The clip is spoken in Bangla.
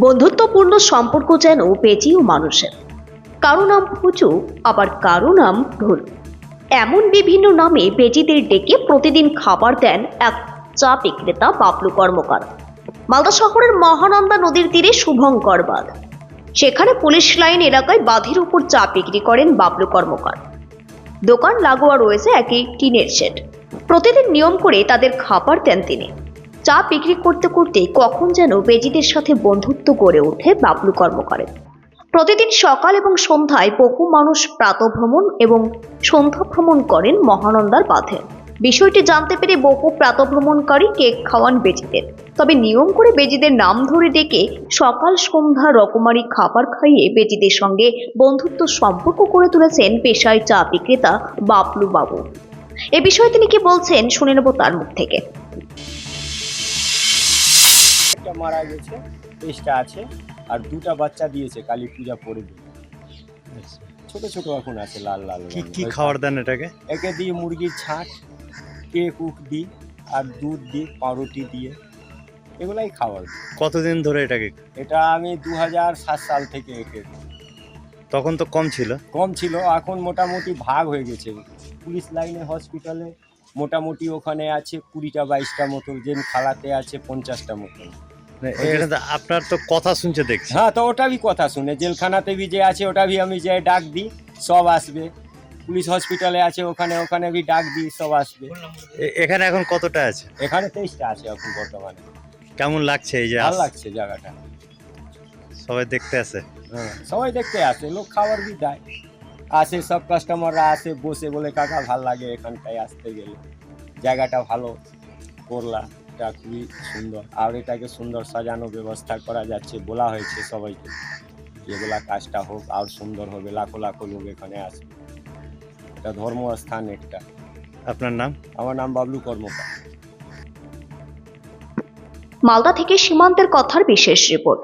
বন্ধুত্বপূর্ণ সম্পর্ক যেন পেঁচি ও মানুষের। কারো নাম পুচু, আবার কারো নাম ঢোল। এমন বিভিন্ন নামে পেঁচিদের ডেকে প্রতিদিন খাবার দেন এক চা বিক্রেতা বাবলু কর্মকার। মালদা শহরের মহানন্দা নদীর তীরে শুভঙ্কর বাঁধ, সেখানে পুলিশ লাইন এলাকায় বাঁধের উপর চা বিক্রি করেন বাবলু কর্মকার। দোকান লাগোয়া রয়েছে একই টিনের শেড। প্রতিদিন নিয়ম করে তাদের খাবার দেন তিনি। চা বিক্রি করতে করতে কখন যেন বেজিদের সাথে বন্ধুত্ব গড়ে ওঠে বাবলু কর্মকারের। প্রতিদিন সকাল এবং সন্ধ্যায় বহু মানুষ প্রাতঃভ্রমণ এবং সন্ধ্যা ভ্রমণ করেন মহানন্দার বাঁধে। বিষয়টি জানতে পেরে বহু প্রাতঃভ্রমণকারী কেক খাওয়ান বেজিদের। তবে নিয়ম করে বেজিদের নাম ধরে ডেকে সকাল সন্ধ্যা রকমারি খাবার খাইয়ে বেজিদের সঙ্গে বন্ধুত্ব সম্পর্ক করে তুলেছেন পেশায় চা বিক্রেতা বাবলু বাবু। এ বিষয়ে তিনি কি বলছেন শুনে নেব তার মুখ থেকে। একটা মারা গেছে, পেশটা আছে, আর দুটা বাচ্চা দিয়েছে কালী পূজা পরে দিয়ে। ছোট ছোট এখন আছে লাল লাল। কি খাবার দেন এটাকে? একে দিয়ে মুরগির ছাট, কেক উক দিই, আর দুধ দিই, পাউরুটি দিয়ে, এগুলাই খাবার। কতদিন ধরে এটাকে? এটা আমি 2007 সাল থেকে একে। তখন তো কম ছিল। এখন মোটামুটি ভাগ হয়ে গেছে। পুলিশ লাইনে হসপিটালে মোটামুটি ওখানে আছে 20টা 22টা মতো, যেন খালাতে আছে 50টা মতো। আপনার তো কথা শুনছে দেখছি। হ্যাঁ, তো ওটা भी কথা শুনে, জেলখানাতে भी যে আছে ওটা भी আমি যে ডাক দিই, সব আসবে। পুলিশ হসপিটালে আছে, ওখানে भी ডাক দিই, সব আসবে। এখানে এখন কতটা আছে? এখানে 23টা আছে এখন বর্তমানে। কেমন লাগছে এই যে? ভালো লাগছে জায়গাটা। সবাই দেখতে আসে? হ্যাঁ, সবাই দেখতে আসে, লোক খাবার भी দেয়, আসে, সব কাস্টমাররা আসে, বসে বলে কাকা ভাল লাগে এখানটায় আসতে গেলে, জায়গাটা ভালো করলা, এটা খুবই সুন্দর। আর এটাকে সুন্দর সাজানো ব্যবস্থা করা যাচ্ছে, বলা হয়েছে সবাইকে যেগুলা কাজটা হোক আর সুন্দর হবে, লাখো লাখো লোক এখানে আসবে। এটা ধর্মস্থান একটা। আপনার নাম? আমার নাম বাবলু কর্মকার। মালদা থেকে সীমান্তের কথার বিশেষ রিপোর্ট।